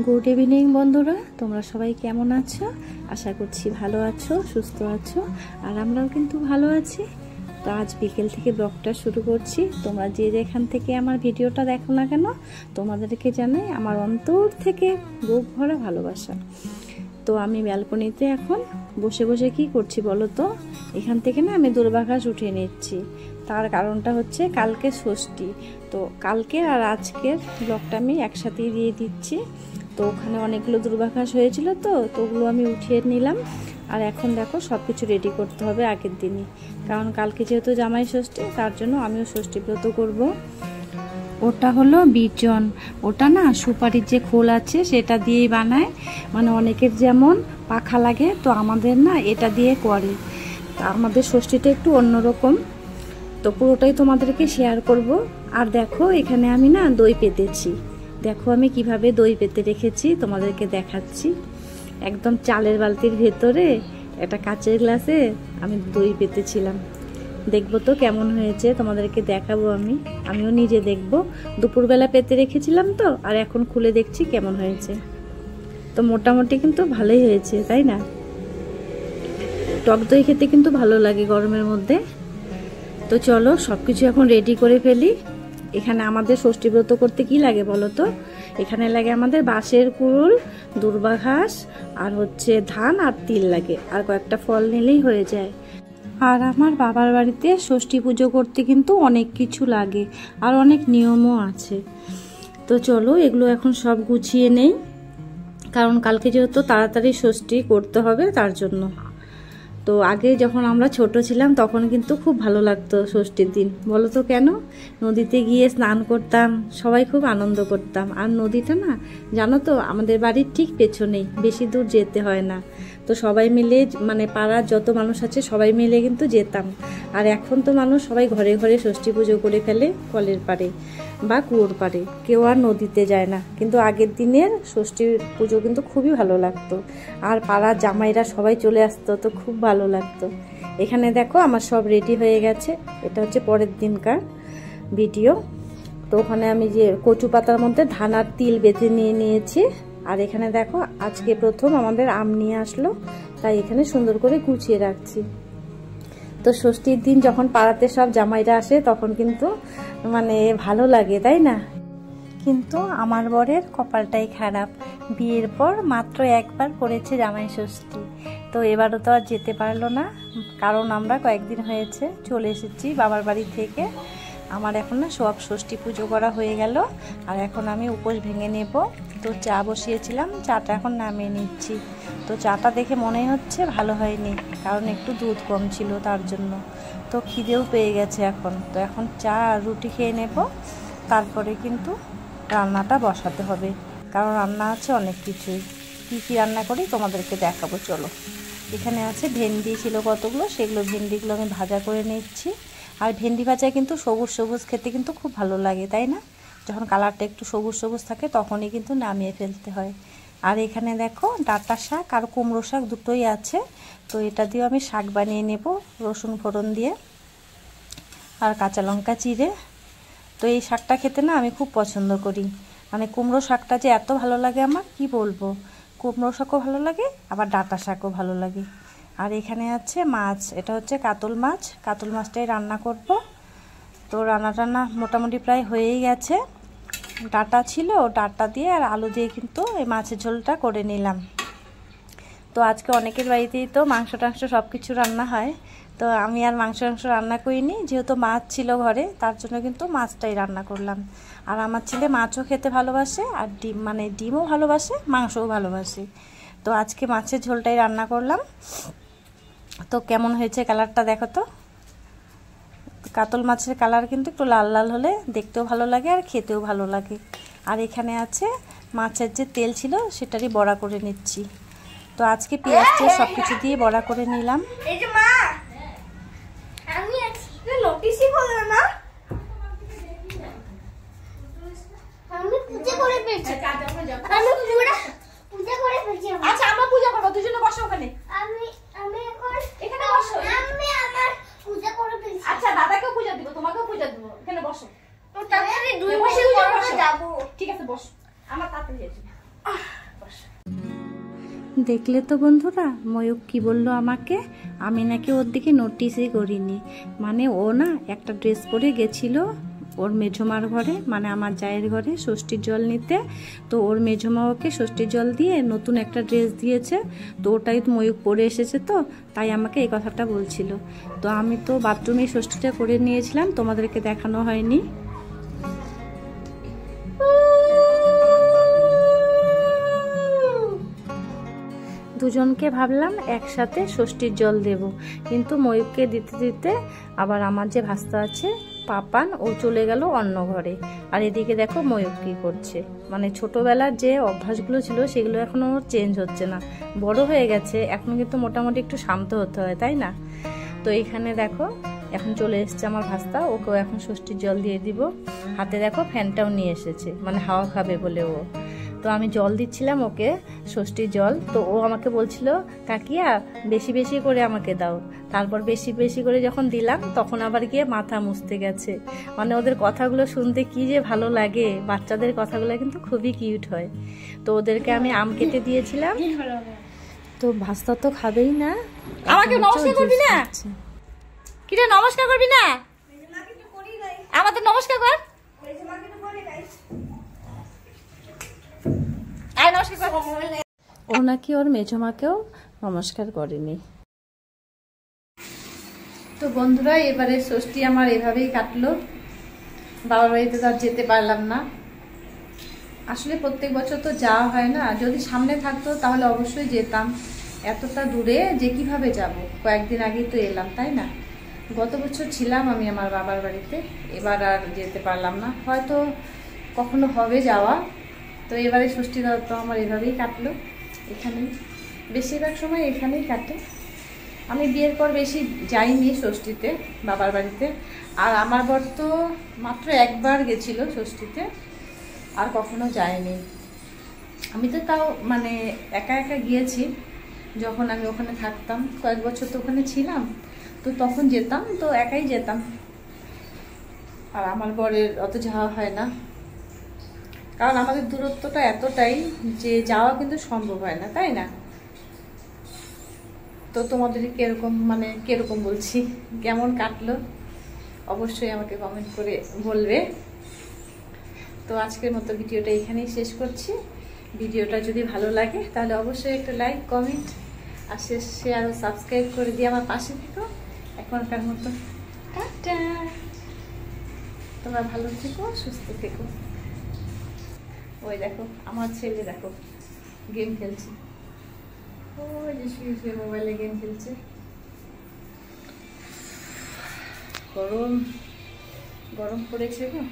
Good evening বন্ধুরা, তোমরা সবাই কেমন আছো? আশা করছি ভালো আছো, সুস্থ আছো, আর আমরাও কিন্তু ভালো আছি। তো আজ বিকেল থেকে ব্লগটা শুরু করছি। তোমরা যে যেখান থেকে আমার ভিডিওটা দেখো না কেন, তোমাদেরকে জানাই আমার অন্তর থেকে বুক ভরা ভালোবাসা। তো আমি ব্যালকনিতে এখন বসে বসে কি করছি বলো তো? এখান থেকে না আমি দূর্বাঘাস উঠিয়ে নিচ্ছি। তার কারণটা হচ্ছে কালকে ষষ্ঠী, তো কালকের আর আজকের ব্লগটা আমি একসাথেই দিয়ে দিচ্ছি। তো ওখানে অনেকগুলো দূর্বাঘাস হয়েছিল, তো ওগুলো আমি উঠিয়ে নিলাম। আর এখন দেখো সব কিছু রেডি করতে হবে আগের দিনই, কারণ কালকে যেহেতু জামাই ষষ্ঠী, তার জন্য আমিও ষষ্ঠী ব্রত করব। ওটা হলো বিজন, ওটা না সুপারির যে খোল আছে সেটা দিয়েই বানায়। মানে অনেকের যেমন পাখা লাগে, তো আমাদের না এটা দিয়ে করে। আমাদের ষষ্ঠীটা একটু অন্যরকম, তো পুরোটাই তোমাদেরকে শেয়ার করব। আর দেখো এখানে আমি না দই পেতেছি। দেখো আমি কিভাবে দই পেতে রেখেছি তোমাদেরকে দেখাচ্ছি। একদম চালের বালতির ভেতরে একটা কাচের গ্লাসে আমি দই পেতেছিলাম। দেখবো তো কেমন হয়েছে, তোমাদেরকে দেখাবো। আমিও নিজে দেখবো। দুপুরবেলা পেতে রেখেছিলাম তো, আর এখন খুলে দেখছি কেমন হয়েছে। তো মোটামুটি কিন্তু ভালোই হয়েছে, তাই না? টক দই খেতে কিন্তু ভালো লাগে গরমের মধ্যে। তো চলো সব কিছু এখন রেডি করে ফেলি। এখানে আমাদের ষষ্ঠী ব্রত করতে কি লাগে বলো তো? এখানে লাগে আমাদের বাঁশের কুড়ুল, দূর্বাঘাস, আর হচ্ছে ধান আর তিল লাগে, আর কয়েকটা ফল নিলেই হয়ে যায়। আর আমার বাবার বাড়িতে ষষ্ঠী পুজো করতে কিন্তু অনেক কিছু লাগে, আর অনেক নিয়মও আছে। তো চলো এগুলো এখন সব গুছিয়ে নেই, কারণ কালকে যেহেতু তাড়াতাড়ি ষষ্ঠী করতে হবে, তার জন্য। তো আগে যখন আমরা ছোট ছিলাম তখন কিন্তু খুব ভালো লাগতো ষষ্ঠীর দিন। বলো তো কেন? নদীতে গিয়ে স্নান করতাম, সবাই খুব আনন্দ করতাম। আর নদীটা না জানো তো আমাদের বাড়ির ঠিক পেছনেই, বেশি দূর যেতে হয় না। তো সবাই মিলে, মানে পাড়ার যত মানুষ আছে সবাই মিলে কিন্তু যেতাম। আর এখন তো মানুষ সবাই ঘরে ঘরে ষষ্ঠী পুজো করে ফেলে কলের পাড়ে বা কুয়োর পাড়ে, কেউ আর নদীতে যায় না। কিন্তু আগের দিনের ষষ্ঠী পুজো কিন্তু খুবই ভালো লাগতো। আর পাড়ার জামাইরা সবাই চলে আসতো, তো খুব ভালো লাগতো। এখানে দেখো আমার সব রেডি হয়ে গেছে। এটা হচ্ছে পরের দিনকার ভিডিও। তো ওখানে আমি যে কচু পাতার মধ্যে ধান আর তিল বেঁধে নিয়ে নিয়েছি। আর এখানে দেখো আজকে প্রথম আমাদের আম নিয়ে আসলো, তাই এখানে সুন্দর করে গুছিয়ে রাখছি। তো ষষ্ঠীর দিন যখন পাড়াতে সব জামাইরা আসে তখন কিন্তু মানে ভালো লাগে, তাই না? কিন্তু আমার বরের কপালটাই খারাপ, বিয়ের পর মাত্র একবার করেছে জামাই ষষ্ঠী। তো এবারও তো আর যেতে পারলো না, কারণ আমরা কয়েকদিন হয়েছে চলে এসেছি বাবার বাড়ি থেকে। আমার এখন না সব ষষ্ঠী পুজো করা হয়ে গেল, আর এখন আমি উপোস ভেঙে নেব। তো চা বসিয়েছিলাম, চাটা এখন নামিয়ে নিচ্ছি। তো চাটা দেখে মনে হচ্ছে ভালো হয়নি, কারণ একটু দুধ কম ছিল তার জন্য। তো খিদেও পেয়ে গেছে এখন। তো এখন চা আর রুটি খেয়ে নেব, তারপরে কিন্তু রান্নাটা বসাতে হবে, কারণ রান্না আছে অনেক কিছুই। কী কী রান্না করি তোমাদেরকে দেখাবো, চলো। এখানে আছে ভেন্ডি ছিল কতগুলো, সেগুলো ভেন্ডিগুলো আমি ভাজা করে নিচ্ছি। আর ভেন্ডি ভাজা কিন্তু সবুজ সবুজ খেতে কিন্তু খুব ভালো লাগে, তাই না? যখন কালারটা একটু সবুজ সবুজ থাকে তখনই কিন্তু নামিয়ে ফেলতে হয়। আর এখানে দেখো ডাঁটা শাক আর কুমড়ো শাক দুটোই আছে। তো এটা দিয়েও আমি শাক বানিয়ে নেব, রসুন ফোড়ন দিয়ে আর কাঁচা লঙ্কা চিড়ে। তো এই শাকটা খেতে না আমি খুব পছন্দ করি। মানে কুমড়ো শাকটা যে এত ভালো লাগে আমার, কি বলবো। কুমড়ো শাকও ভালো লাগে, আবার ডাঁটা শাকও ভালো লাগে। আর এখানে আছে মাছ, এটা হচ্ছে কাতল মাছ। কাতল মাছটাই রান্না করব। তো রান্না মোটামুটি প্রায় হয়েই গেছে। ডাঁটা ছিল, ডাঁটা দিয়ে আর আলু দিয়ে কিন্তু এই মাছের ঝোলটা করে নিলাম। তো আজকে অনেকের বাড়িতেই তো মাংস টাংস সব কিছু রান্না হয়, তো আমি আর মাংস রান্না করিনি, যেহেতু মাছ ছিল ঘরে, তার জন্য কিন্তু মাছটাই রান্না করলাম। আর আমার ছেলে মাছও খেতে ভালোবাসে, আর ডিমও ভালোবাসে, মাংসও ভালোবাসে। তো আজকে মাছের ঝোলটাই রান্না করলাম। তো কেমন হয়েছে কালারটা দেখো তো। কাতল মাছের কালার কিন্তু একটু লাল লাল হলে দেখতেও ভালো লাগে আর খেতেও ভালো লাগে। আর এখানে আছে মাছের যে তেল ছিল সেটারই বড়া করে নিচ্ছি। তো আজকে পেঁয়াজ দিয়ে সব কিছু দিয়ে বড়া করে নিলাম। আচ্ছা আমরা পূজা করবো, দুজনে বসো ওখানে। আচ্ছা দাদাকেও পূজা দিব, তোমাকেও পূজা দিব, এখানে বসো। ঠিক আছে বসো, আমার তাড়াতাড়ি দেখলে তো বন্ধুরা ময়ূক কি বলল আমাকে, আমি নাকি ওর দিকে নোটিসই করিনি। মানে ও না একটা ড্রেস পরে গেছিল ওর মেঝমার ঘরে, মানে আমার জায়ের ঘরে ষষ্ঠীর জল নিতে। তো ওর মেঝমা ওকে ষষ্ঠীর জল দিয়ে নতুন একটা ড্রেস দিয়েছে, তো ওটাই তো ময়ূক পরে এসেছে, তো তাই আমাকে এই কথাটা বলছিল। তো আমি তো বাথরুমে ষষ্ঠীটা করে নিয়েছিলাম, তোমাদেরকে দেখানো হয়নি। দুজনকে ভাবলাম একসাথে ষষ্ঠীর জল দেব, কিন্তু ময়ূককে দিতে দিতে আবার আমার যে ভাস্তা আছে পাপান, ও চলে গেল অন্য ঘরে। আর এদিকে দেখো ময়ূক কি করছে, মানে ছোটবেলার যে অভ্যাসগুলো ছিল সেগুলো এখনো ওর চেঞ্জ হচ্ছে না। বড় হয়ে গেছে এখন, কিন্তু মোটামুটি একটু শান্ত হতে হয়, তাই না? তো এখানে দেখো এখন চলে এসছে আমার ভাস্তা, ওকেও এখন ষষ্ঠীর জল দিয়ে দিব। হাতে দেখো ফ্যানটাও নিয়ে এসেছে, মানে হাওয়া খাবে বলে ও। তো আমি জল দিচ্ছিলাম ওকে ষষ্ঠীর জল, তো ও আমাকে বলছিল কাকিয়া বেশি বেশি করে আমাকে দাও। তারপর বেশি বেশি করে যখন দিলাম তখন আবার গিয়ে মাথা মুছতে গেছে। মানে ওদের কথাগুলো শুনতে কি যে ভালো লাগে, বাচ্চাদের কথাগুলো কিন্তু খুবই কিউট হয়। তো ওদেরকে আমি আম কেটে দিয়েছিলাম, তো ভাস্তা তো খাবেই না। আমাকে নমস্কার করবি না? কিরে নমস্কার করবি না? আমাদের নমস্কার কর। ও নাকি ওর মেঝমাকেও নমস্কার করেনি। তো বন্ধুরা এবারে ষষ্ঠী আমার এভাবেই কাটলো, বাবার বাড়িতে তো আর যেতে পারলাম না। আসলে প্রত্যেক বছর তো যাওয়া হয় না, যদি সামনে থাকতো তাহলে অবশ্যই যেতাম। এতটা দূরে যে কিভাবে যাব, কয়েকদিন আগেই তো এলাম, তাই না? গত বছর ছিলাম আমি আমার বাবার বাড়িতে, এবার আর যেতে পারলাম না, হয়তো কখনো হবে যাওয়া। তো এবারে ষষ্ঠী তো আমার এভাবেই কাটলো, এখানেই বেশিরভাগ সময় এখানেই কাটে। আমি বিয়ের পর বেশি যাইনি ষষ্ঠীতে বাবার বাড়িতে, আর আমার বর তো মাত্র একবার গেছিল ষষ্ঠীতে, আর কখনো যায়নি। আমি তো তাও মানে একা একা গিয়েছি, যখন আমি ওখানে থাকতাম, কয়েক বছর তো ওখানে ছিলাম, তো তখন যেতাম, তো একাই যেতাম। আর আমার বরের অত যাওয়া হয় না, কারণ আমাদের দূরত্বটা এতটাই যে যাওয়া কিন্তু সম্ভব হয় না, তাই না? তো তোমাদের কিরকম, মানে কিরকম বলছি, কেমন কাটলো অবশ্যই আমাকে কমেন্ট করে বলবে। তো আজকের মতো ভিডিওটা এখানেই শেষ করছি। ভিডিওটা যদি ভালো লাগে তাহলে অবশ্যই একটা লাইক, কমেন্ট আর শেয়ার ও সাবস্ক্রাইব করে দিয়ে আমার পাশে থেকো। এখনকার মতো টাটা, তোমরা ভালো থেকো, সুস্থ থেকো। ওই দেখো আমার ছেলে, দেখো গেম খেলছে, ওই যে শুয়ে শুয়ে মোবাইলে গেম খেলছে। গরম গরম পড়েছে গো।